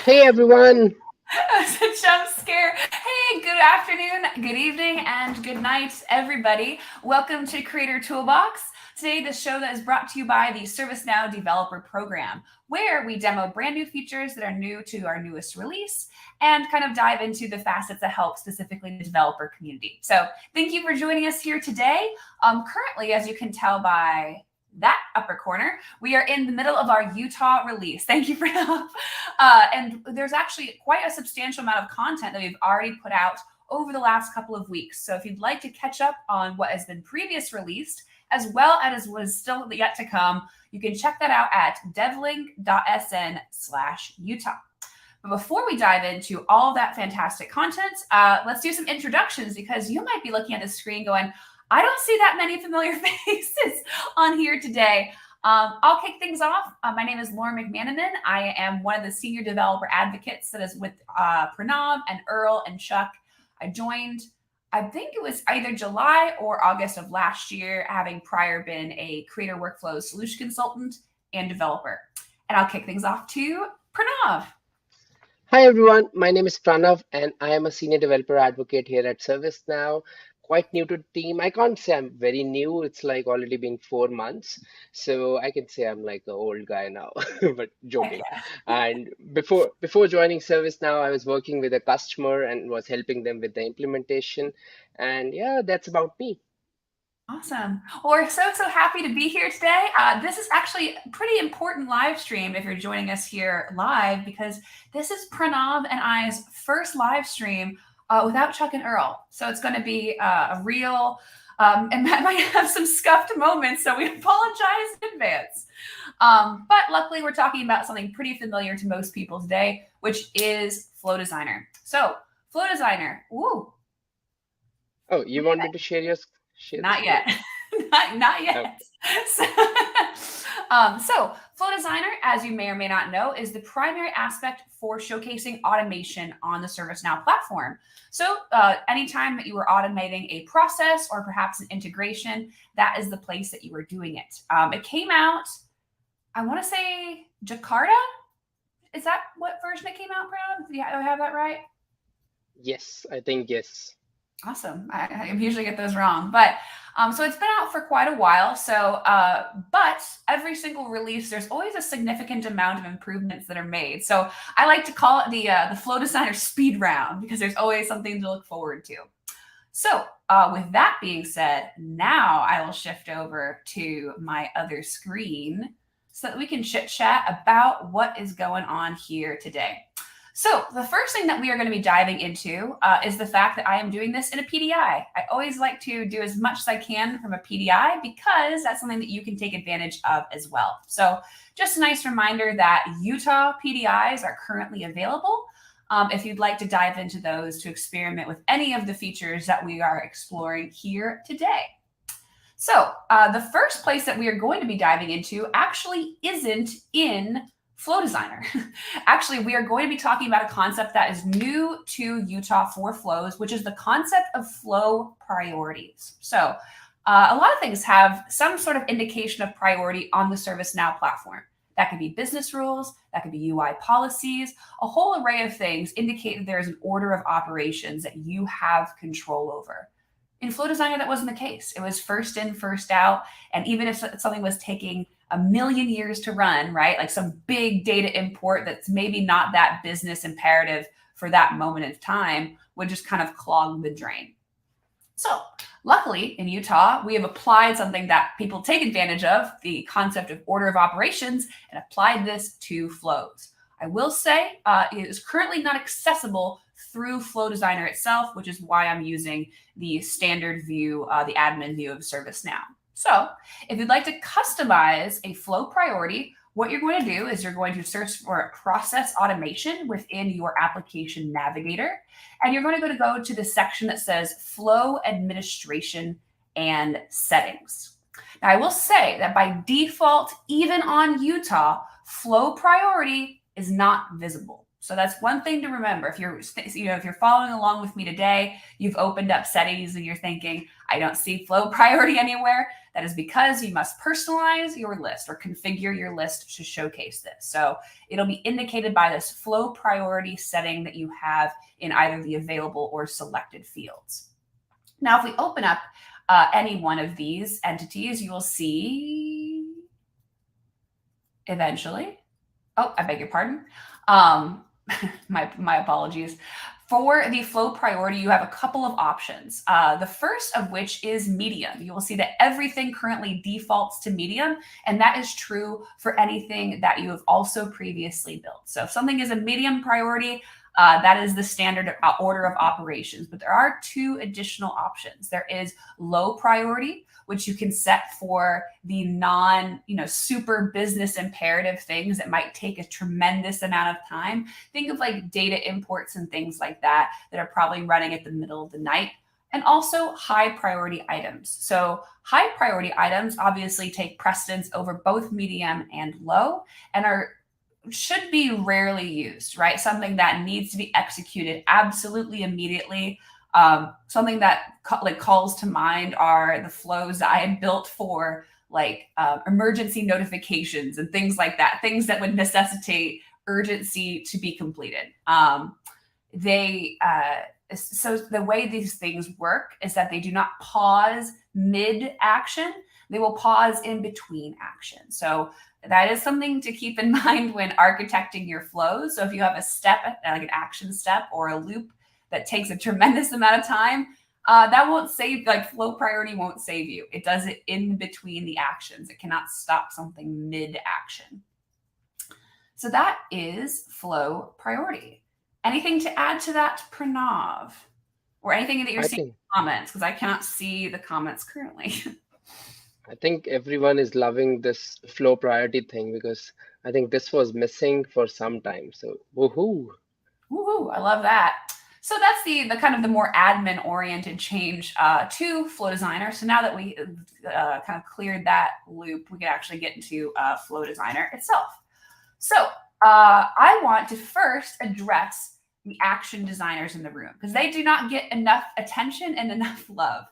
Hey everyone! That was a jump scare. Hey, good afternoon, good evening, and good night, everybody. Welcome to Creator Toolbox. Today, the show that is brought to you by the ServiceNow Developer Program, where we demo brand new features that are new to our newest release and kind of dive into the facets that help specifically the developer community. So, thank you for joining us here today. Currently, as you can tell by that upper corner, we are in the middle of our Utah release. Thank you for that. And there's actually quite a substantial amount of content that we've already put out over the last couple of weeks. So if you'd like to catch up on what has been previously released, as well as what is still yet to come, you can check that out at devlink.sn/Utah. But before we dive into all that fantastic content, let's do some introductions because you might be looking at the screen going, I don't see that many familiar faces on here today. I'll kick things off. My name is Lauren McManaman. I am one of the senior developer advocates that is with Pranav and Earl and Chuck. I joined, I think it was either July or August of last year, having prior been a creator workflow solution consultant and developer. And I'll kick things off to Pranav. Hi everyone, my name is Pranav and I am a senior developer advocate here at ServiceNow. Quite new to the team. I can't say I'm very new. It's like already been 4 months. So I can say I'm like an old guy now, but Heck joking. yeah. And before joining ServiceNow, I was working with a customer and was helping them with the implementation. And yeah, that's about me. Awesome. Well, we're so happy to be here today. This is actually a pretty important live stream if you're joining us here live, because this is Pranav and I's first live stream without Chuck and Earl. So it's going to be a real, and might have some scuffed moments, so we apologize in advance. But luckily, we're talking about something pretty familiar to most people today, which is Flow Designer. So, Flow Designer, woo, Oh, you want me to share the not screen? yet. not Okay. yet. So, so, Flow Designer, as you may or may not know, is the primary aspect for showcasing automation on the ServiceNow platform. So, anytime that you are automating a process or perhaps an integration, that is the place that you are doing it. It came out, I want to say Jakarta. Is that what version it came out, Brad? Do I have that right? Yes, I think yes. Awesome. I usually get those wrong, but so it's been out for quite a while. So, but every single release, there's always a significant amount of improvements that are made. So I like to call it the Flow Designer speed round because there's always something to look forward to. So, with that being said, now I will shift over to my other screen so that we can chit chat about what is going on here today. So the first thing that we are going to be diving into is the fact that I am doing this in a PDI. I always like to do as much as I can from a PDI because that's something that you can take advantage of as well. So just a nice reminder that Utah PDIs are currently available. If you'd like to dive into those to experiment with any of the features that we are exploring here today. So the first place that we are going to be diving into actually isn't in Flow Designer. Actually, we are going to be talking about a concept that is new to Utah for flows, which is the concept of flow priorities. So a lot of things have some sort of indication of priority on the ServiceNow platform. That could be business rules, that could be UI policies, a whole array of things indicate that there is an order of operations that you have control over. In Flow Designer, that wasn't the case. It was first in, first out. And even if something was taking a million years to run, right? Like some big data import that's maybe not that business imperative for that moment of time would just kind of clog the drain. So luckily in Utah, we have applied something that people take advantage of, the concept of order of operations, and applied this to flows. I will say it is currently not accessible through Flow Designer itself, which is why I'm using the standard view, the admin view of ServiceNow. So if you'd like to customize a flow priority, what you're going to do is you're going to search for process automation within your application navigator, and you're going to go to the section that says flow administration and settings. Now, I will say that by default, even on Utah, flow priority is not visible. So that's one thing to remember. If you're following along with me today, you've opened up settings and you're thinking, I don't see flow priority anywhere. That is because you must personalize your list or configure your list to showcase this. So it'll be indicated by this flow priority setting that you have in either the available or selected fields. Now, if we open up any one of these entities, you will see eventually. Oh, I beg your pardon. My apologies. For the flow priority, you have a couple of options. The first of which is medium. You will see that everything currently defaults to medium, and that is true for anything that you have also previously built. So if something is a medium priority, that is the standard order of operations. But there are two additional options. There is low priority, which you can set for the super business imperative things that might take a tremendous amount of time. Think of like data imports and things like that are probably running at the middle of the night. And also high priority items. So high priority items obviously take precedence over both medium and low and should be rarely used, right? Something that needs to be executed absolutely immediately. Something that calls to mind are the flows that I had built for emergency notifications and things like that, things that would necessitate urgency to be completed. So the way these things work is that they do not pause mid action. They will pause in between action. So that is something to keep in mind when architecting your flows. So if you have a step, like an action step or a loop that takes a tremendous amount of time, that won't save, like flow priority won't save you. It does it in between the actions. It cannot stop something mid action. So that is flow priority. Anything to add to that, Pranav? Or anything that you're I seeing in think the comments? Because I cannot see the comments currently. I think everyone is loving this flow priority thing because I think this was missing for some time. So woohoo! Woohoo, I love that. So that's the kind of the more admin oriented change to Flow Designer. So now that we kind of cleared that loop, we can actually get into Flow Designer itself. So I want to first address the action designers in the room because they do not get enough attention and enough love.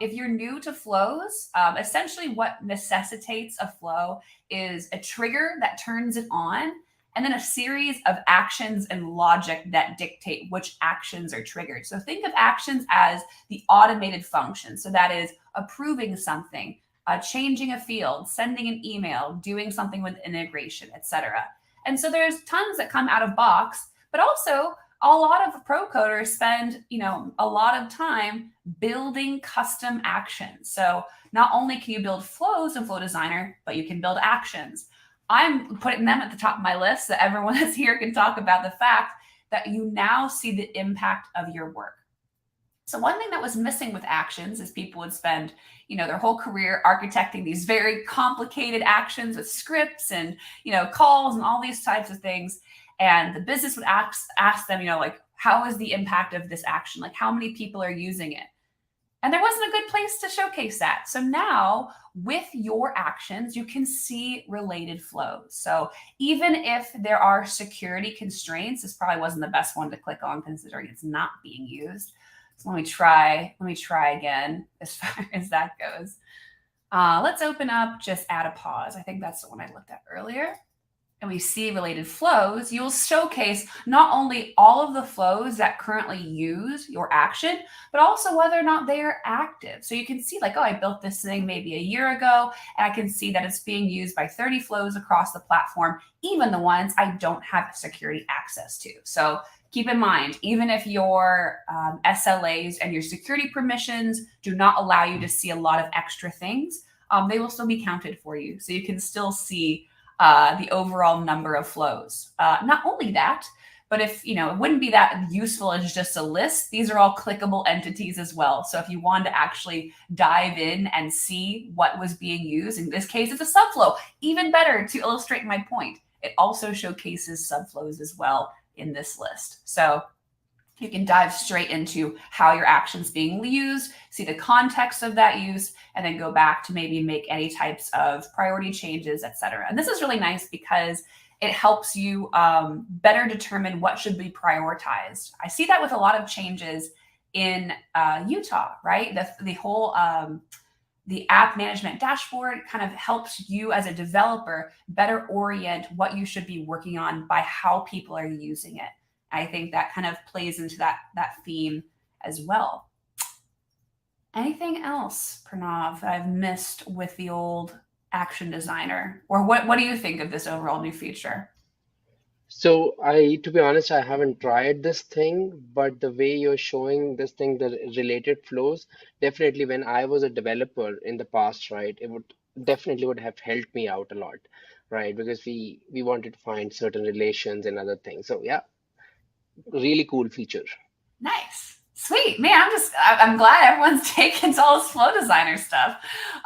If you're new to flows, essentially what necessitates a flow is a trigger that turns it on, and then a series of actions and logic that dictate which actions are triggered. So think of actions as the automated function. So that is approving something, changing a field, sending an email, doing something with integration, etc. And so there's tons that come out of box, but also a lot of pro coders spend, a lot of time building custom actions. So not only can you build flows in Flow Designer, but you can build actions. I'm putting them at the top of my list so everyone that's here can talk about the fact that you now see the impact of your work. So one thing that was missing with actions is people would spend, their whole career architecting these very complicated actions with scripts and, calls and all these types of things. And the business would ask them, how is the impact of this action? Like how many people are using it? And there wasn't a good place to showcase that. So now with your actions, you can see related flows. So even if there are security constraints, this probably wasn't the best one to click on considering it's not being used. So let me try again as far as that goes. Let's open up, just add a pause. I think that's the one I looked at earlier. And we see related flows, you'll showcase not only all of the flows that currently use your action, but also whether or not they are active. So you can see I built this thing maybe a year ago, and I can see that it's being used by 30 flows across the platform, even the ones I don't have security access to. So keep in mind, even if your SLAs and your security permissions do not allow you to see a lot of extra things, they will still be counted for you. So you can still see the overall number of flows. Not only that, but if, it wouldn't be that useful as just a list, these are all clickable entities as well. So if you wanted to actually dive in and see what was being used, in this case, it's a subflow, even better to illustrate my point. It also showcases subflows as well in this list. So you can dive straight into how your action's being used, see the context of that use, and then go back to maybe make any types of priority changes, etc. And this is really nice because it helps you better determine what should be prioritized. I see that with a lot of changes in Utah, right? The whole the app management dashboard kind of helps you as a developer better orient what you should be working on by how people are using it. I think that kind of plays into that theme as well. Anything else, Pranav, that I've missed with the old Action Designer? Or what do you think of this overall new feature? So to be honest, I haven't tried this thing, but the way you're showing this thing, the related flows, definitely when I was a developer in the past, right, it would definitely would have helped me out a lot, right? Because we wanted to find certain relations and other things. So yeah, really cool feature. Nice. Sweet. Man, I'm glad everyone's taking to all this flow designer stuff.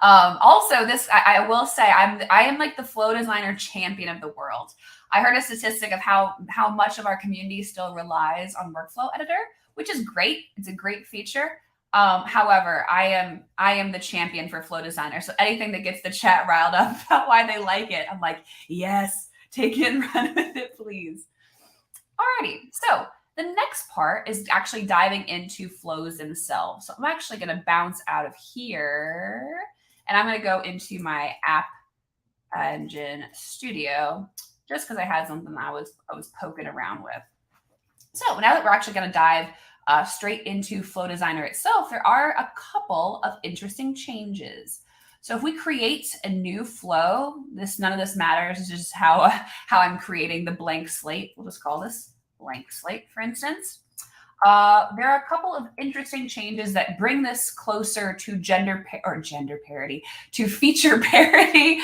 Also, I will say I am like the flow designer champion of the world. I heard a statistic of how much of our community still relies on workflow editor, which is great. It's a great feature. However, I am the champion for flow designer. So anything that gets the chat riled up about why they like it, I'm like, yes, take it and run with it, please. Alrighty, so the next part is actually diving into flows themselves. So I'm actually going to bounce out of here and I'm going to go into my App Engine Studio just because I had something I was poking around with. So now that we're actually going to dive straight into Flow Designer itself, there are a couple of interesting changes. So if we create a new flow, none of this matters. It's just how I'm creating the blank slate. We'll just call this blank slate, for instance. There are a couple of interesting changes that bring this closer to gender parity, to feature parity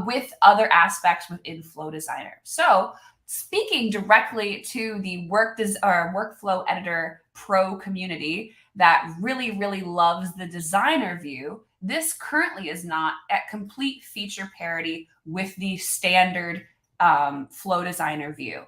with other aspects within Flow Designer. So speaking directly to the workflow editor pro community that really, really loves the designer view, this currently is not at complete feature parity with the standard Flow Designer view.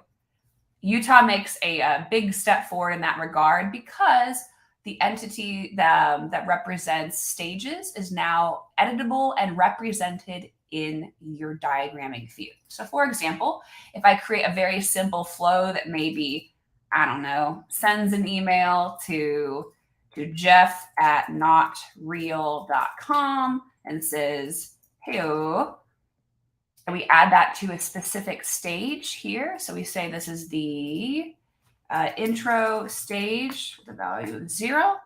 Utah makes a big step forward in that regard because the entity that represents stages is now editable and represented in your diagramming view. So for example, if I create a very simple flow that maybe, I don't know, sends an email to Jeff at notreal.com and says, hey, and we add that to a specific stage here. So we say this is the intro stage with a value of 0.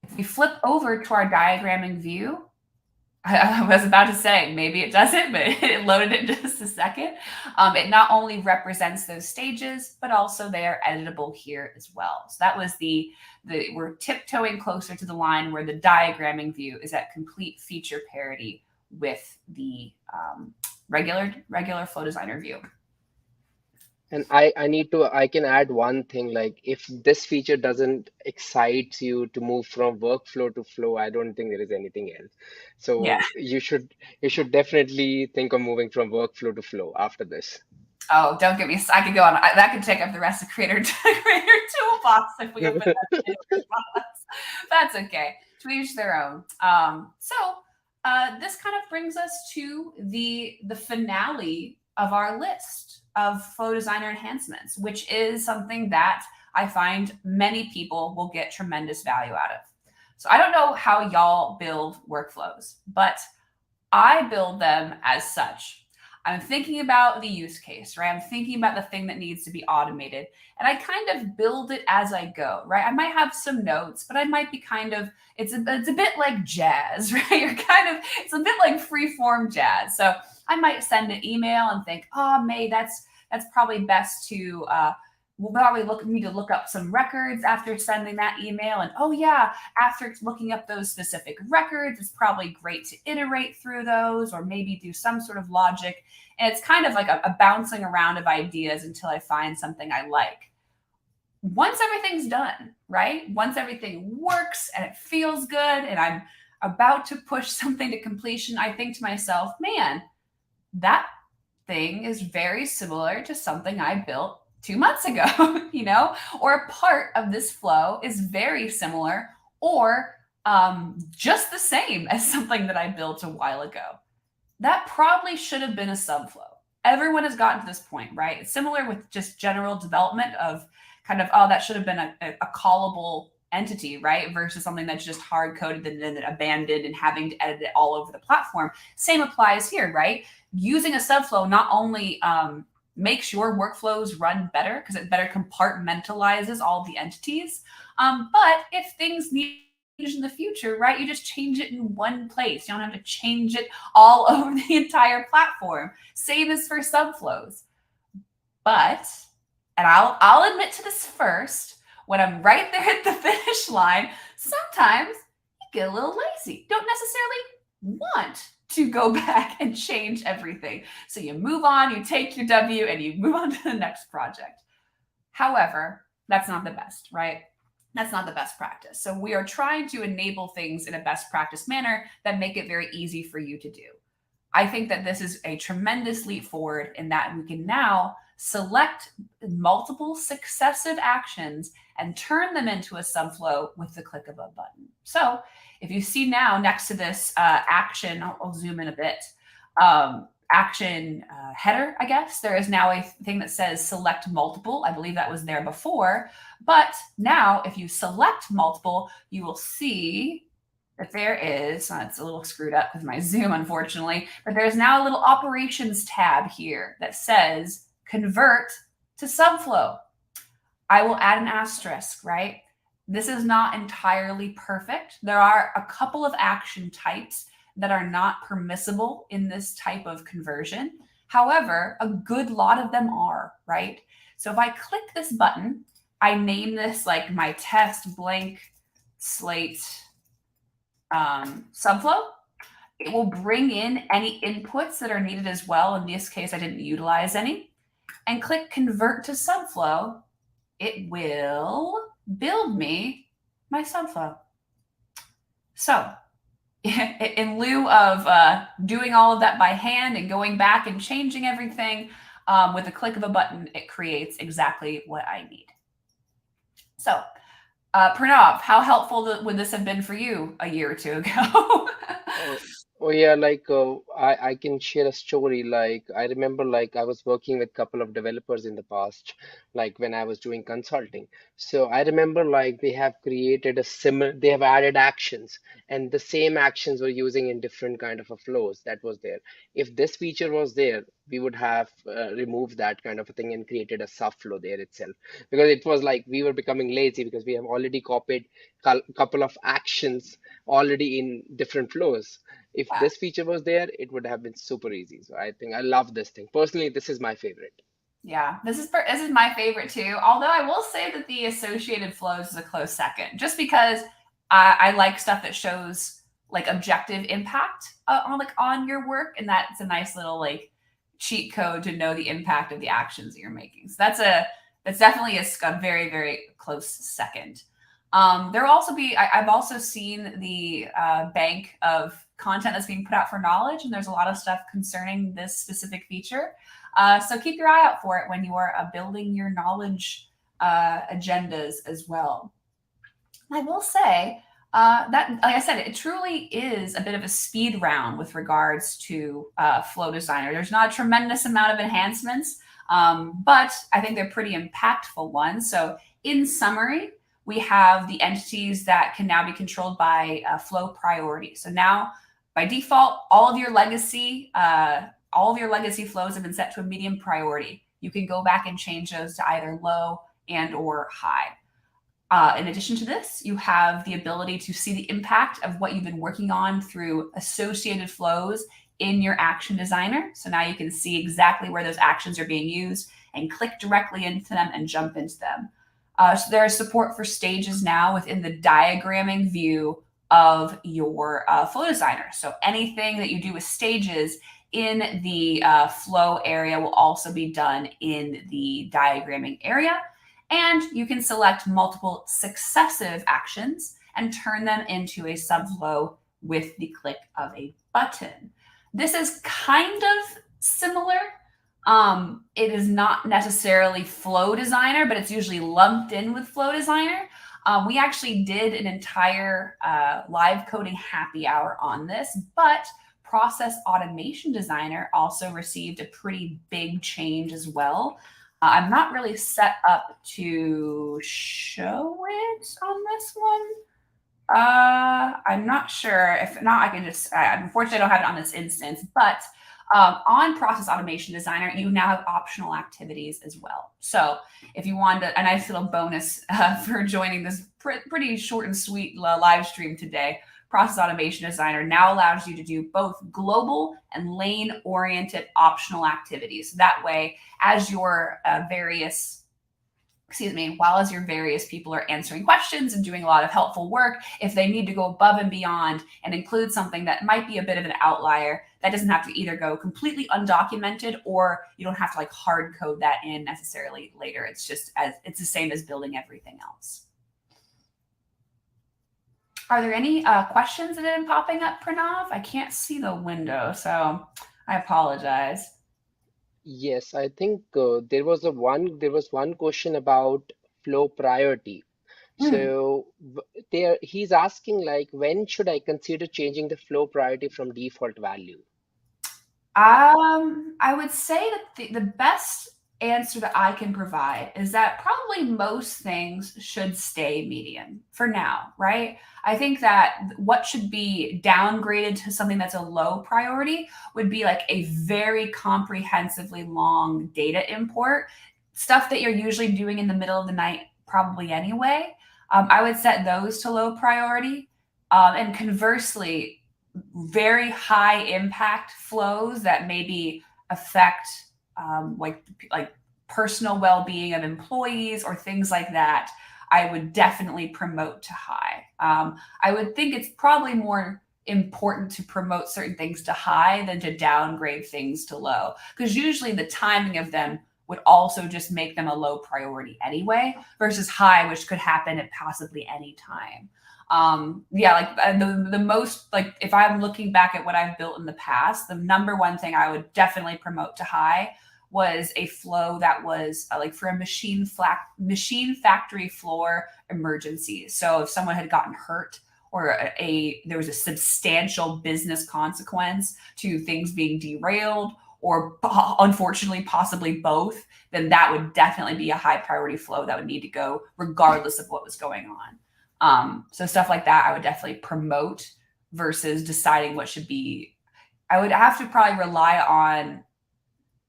If we flip over to our diagramming view, I was about to say, maybe it doesn't, but it loaded in just a second. It not only represents those stages, but also they are editable here as well. So that was we're tiptoeing closer to the line where the diagramming view is at complete feature parity with the regular Flow Designer view. And I can add one thing, like if this feature doesn't excite you to move from workflow to flow, I don't think there is anything else. Yeah. So you should definitely think of moving from workflow to flow after this. Oh, don't get me. I could go on. That could take up the rest of Creator Toolbox if we open that toolbox. That's okay. To each their own. This kind of brings us to the finale of our list of Flow Designer enhancements, which is something that I find many people will get tremendous value out of. So I don't know how y'all build workflows, but I build them as such. I'm thinking about the use case, right? I'm thinking about the thing that needs to be automated. And I kind of build it as I go, right? I might have some notes, but I might be it's a bit like jazz, right? It's a bit like free form jazz. So I might send an email and think, oh, May, that's probably best to, we'll probably need to look up some records after sending that email. And oh yeah, after looking up those specific records, it's probably great to iterate through those or maybe do some sort of logic. And it's kind of like a bouncing around of ideas until I find something I like. Once everything's done, right? Once everything works and it feels good and I'm about to push something to completion, I think to myself, man, that thing is very similar to something I built 2 months ago, or a part of this flow is very similar or just the same as something that I built a while ago. That probably should have been a subflow. everyone has gotten to this point, right? It's similar with just general development of kind of, oh, that should have been a callable entity, right? Versus something that's just hard coded and then abandoned and having to edit it all over the platform. Same applies here, right? Using a subflow not only makes your workflows run better because it better compartmentalizes all the entities, but if things need in the future, right? You just change it in one place. You don't have to change it all over the entire platform. Same as for subflows. But, and I'll admit to this first, when I'm right there at the finish line, sometimes you get a little lazy. Don't necessarily want to go back and change everything. So you move on, you take your W, and you move on to the next project. However, that's not the best, right? That's not the best practice. So we are trying to enable things in a best practice manner that make it very easy for you to do. I think that this is a tremendous leap forward in that we can now select multiple successive actions and turn them into a subflow with the click of a button. So if you see now next to this action, I'll zoom in a bit, action header, I guess, there is now a thing that says select multiple. I believe that was there before. But now if you select multiple, you will see that there is, it's a little screwed up with my zoom, unfortunately, but there's now a little operations tab here that says convert to subflow. I will add an asterisk, right? This is not entirely perfect. There are a couple of action types that are not permissible in this type of conversion. However, a good lot of them are, right? So if I click this button, I name this like my test blank slate subflow. It will bring in any inputs that are needed as well. In this case, I didn't utilize any. And click convert to subflow. It will build me my subflow. So in lieu of doing all of that by hand and going back and changing everything, with a click of a button, it creates exactly what I need. So, Pranav, how helpful would this have been for you a year or two ago? Oh, oh yeah, like I can share a story. Like I remember, like I was working with a couple of developers in the past, like when I was doing consulting. So I remember like they have created a similar, they have added actions, and the same actions were using in different kind of a flows that was there. If this feature was there, we would have removed that kind of a thing and created a soft flow there itself, because it was like we were becoming lazy because we have already copied couple of actions already in different flows. If Yeah. this feature was there, it would have been super easy. So I think I love this thing. Personally, this is my favorite. Yeah, this is my favorite too. Although I will say that the associated flows is a close second, just because I like stuff that shows like objective impact on your work, and that's a nice little like cheat code to know the impact of the actions that you're making. So that's definitely a very very close second. There will also be I've also seen the bank of content that's being put out for knowledge, and there's a lot of stuff concerning this specific feature. So keep your eye out for it when you are building your knowledge agendas as well. I will say that, like I said, it truly is a bit of a speed round with regards to Flow Designer. There's not a tremendous amount of enhancements, but I think they're pretty impactful ones. So in summary, we have the entities that can now be controlled by flow priority. So now by default, all of your legacy flows have been set to a medium priority. You can go back and change those to either low and or high. In addition to this, you have the ability to see the impact of what you've been working on through associated flows in your action designer. So now you can see exactly where those actions are being used and click directly into them and jump into them. So there is support for stages now within the diagramming view of your flow designer. So anything that you do with stages in the flow area will also be done in the diagramming area. And you can select multiple successive actions and turn them into a subflow with the click of a button. This is kind of similar. It is not necessarily Flow Designer, but it's usually lumped in with Flow Designer. We actually did an entire live coding happy hour on this, but Process Automation Designer also received a pretty big change as well. I'm not really set up to show it on this one. I'm not sure. If not, I can just. Unfortunately, I don't have it on this instance. But on Process Automation Designer, you now have optional activities as well. So if you want a nice little bonus for joining this pretty short and sweet live stream today, Process Automation Designer now allows you to do both global and lane-oriented optional activities. That way, as your various while as your various people are answering questions and doing a lot of helpful work, if they need to go above and beyond and include something that might be a bit of an outlier, that doesn't have to either go completely undocumented or you don't have to like hard code that in necessarily later. It's just as it's the same as building everything else. Are there any questions that have been popping up, Pranav? I can't see the window, so I apologize. Yes, I think there was one question about flow priority. Mm. So there he's asking like when should I consider changing the flow priority from default value? I would say that the best answer that I can provide is that probably most things should stay medium for now, right? I think that what should be downgraded to something that's a low priority would be like a very comprehensively long data import, stuff that you're usually doing in the middle of the night, probably anyway. I would set those to low priority. And conversely, very high impact flows that maybe affect like personal well-being of employees or things like that, I would definitely promote to high. I would think it's probably more important to promote certain things to high than to downgrade things to low, because usually the timing of them would also just make them a low priority anyway, versus high, which could happen at possibly any time. Yeah, like the most, like if I'm looking back at what I've built in the past, the number one thing I would definitely promote to high was a flow that was like for a machine factory floor emergency. So if someone had gotten hurt or there was a substantial business consequence to things being derailed, or unfortunately possibly both, then that would definitely be a high priority flow that would need to go regardless of what was going on. So stuff like that, I would definitely promote versus deciding what should be. I would have to probably rely on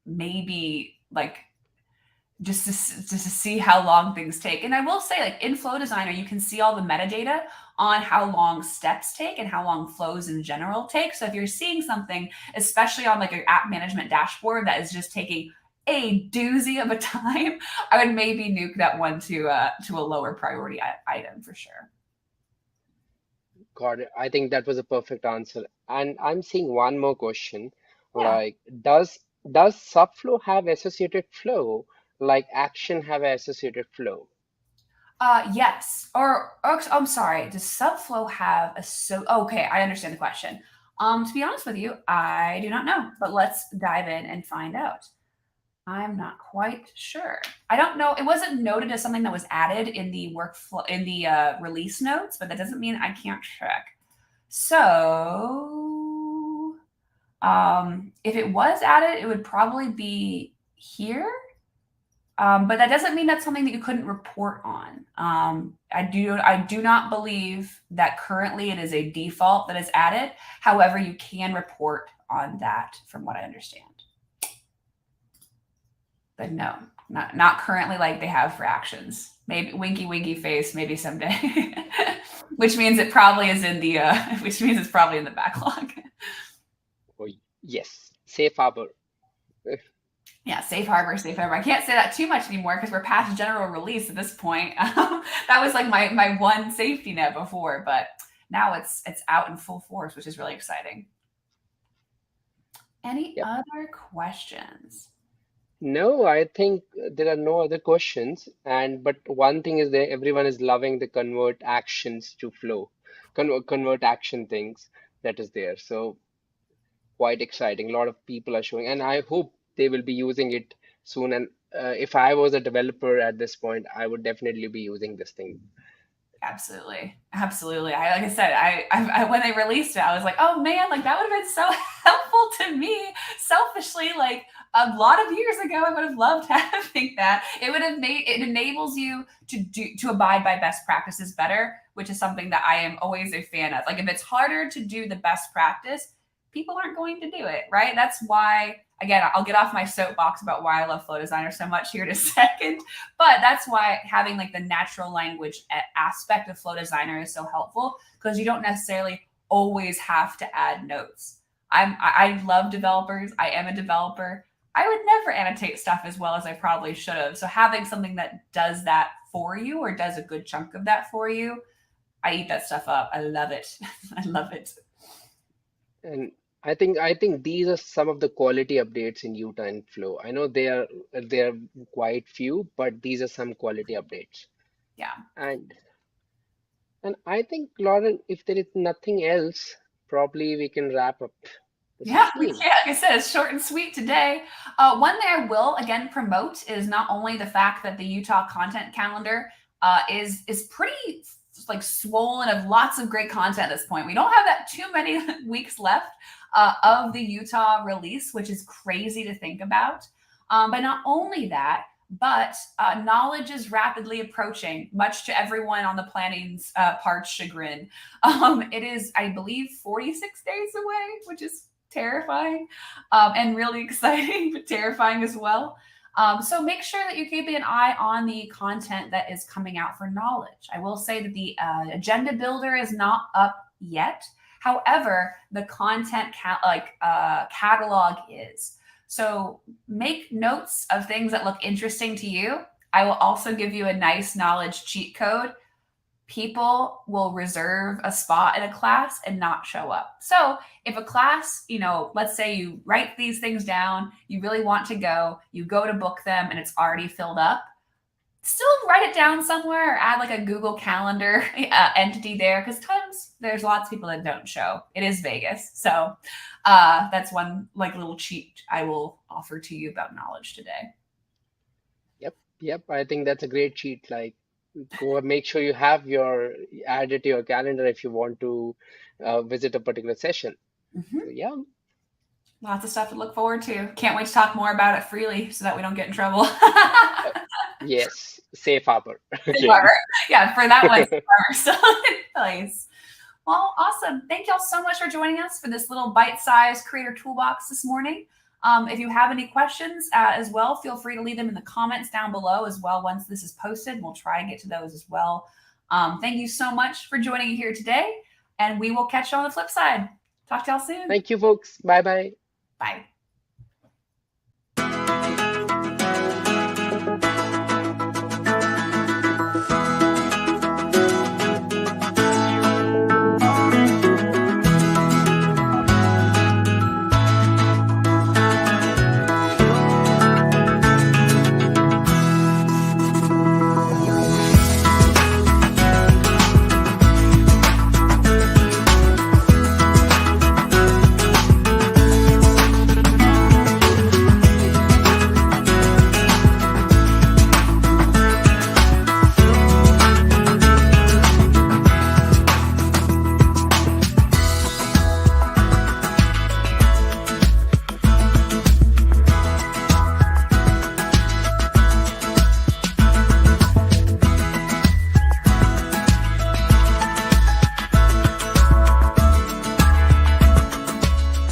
maybe like just to see how long things take. And I will say, like in Flow Designer, you can see all the metadata on how long steps take and how long flows in general take. So if you're seeing something, especially on like your app management dashboard, that is just taking a doozy of a time, I would maybe nuke that one to a lower priority item for sure. Got it. I think that was a perfect answer. And I'm seeing one more question, Yeah. like does subflow have associated flow, like action have associated flow? Yes. I'm sorry. Does subflow have a Okay, I understand the question. To be honest with you, I do not know, but let's dive in and find out. I'm not quite sure. I don't know. It wasn't noted as something that was added in the workflow in the release notes, but that doesn't mean I can't check. So, if it was added, it would probably be here. But that doesn't mean that's something that you couldn't report on. I do not believe that currently it is a default that is added. However, you can report on that from what I understand. But no, not currently like they have for actions. Maybe winky face, maybe someday. Which means it probably is in the which means it's probably in the backlog. Oh, yes, safe harbor. Yeah, safe harbor, safe harbor. I can't say that too much anymore because we're past general release at this point. That was like my one safety net before, but now it's out in full force, which is really exciting. Any Yep. other questions? No, I think there are no other questions. And but one thing is that everyone is loving the convert actions to flow, convert action things that is there. So quite exciting. A lot of people are showing, and I hope they will be using it soon. And if I was a developer at this point, I would definitely be using this thing. Absolutely. Absolutely. Like I said, when they released it, I was like, oh man, like that would have been so helpful to me. Selfishly, like a lot of years ago, I would have loved having that. It would have made it enables you to abide by best practices better, which is something that I am always a fan of. Like if it's harder to do the best practice, people aren't going to do it, right? That's why again, I'll get off my soapbox about why I love Flow Designer so much here in a second. But that's why having like the natural language aspect of Flow Designer is so helpful because you don't necessarily always have to add notes. I love developers. I am a developer. I would never annotate stuff as well as I probably should have. So having something that does that for you or does a good chunk of that for you, I eat that stuff up. I love it. I love it. And I think these are some of the quality updates in Utah and Flow. I know they are quite few, but these are some quality updates. Yeah. And and I think, Lauren, if there is nothing else, probably we can wrap up the Yeah, we stream. can. Like I said, it's short and sweet today. One thing I will again promote is not only the fact that the Utah content calendar is pretty like swollen of lots of great content at this point. We don't have that too many weeks left of the Utah release, which is crazy to think about. But not only that, but knowledge is rapidly approaching, much to everyone on the planning's part's chagrin. It is, I believe, 46 days away, which is terrifying and really exciting, but terrifying as well. So make sure that you're keeping an eye on the content that is coming out for knowledge. I will say that the agenda builder is not up yet. However, the content catalog is. So make notes of things that look interesting to you. I will also give you a nice knowledge cheat code. People will reserve a spot in a class and not show up. So if a class, let's say you write these things down, you really want to go, you go to book them and it's already filled up, still write it down somewhere or add like a Google Calendar entity there because times there's lots of people that don't show. It is Vegas. So that's one like little cheat I will offer to you about knowledge today. Yep, yep. I think that's a great cheat. Like, go and make sure you have your add it to your calendar if you want to visit a particular session. So Mhm. yeah, Lots of stuff to look forward to. Can't wait to talk more about it freely so that we don't get in trouble. uh, yes, safe harbor However, again. yeah, for that one, we're still in place. Well, awesome. Thank y'all so much for joining us for this little bite-sized creator toolbox this morning. If you have any questions as well, feel free to leave them in the comments down below as well once this is posted. We'll try and get to those as well. Thank you so much for joining here today, and we will catch you on the flip side. Talk to y'all soon. Thank you, folks. Bye bye. Bye.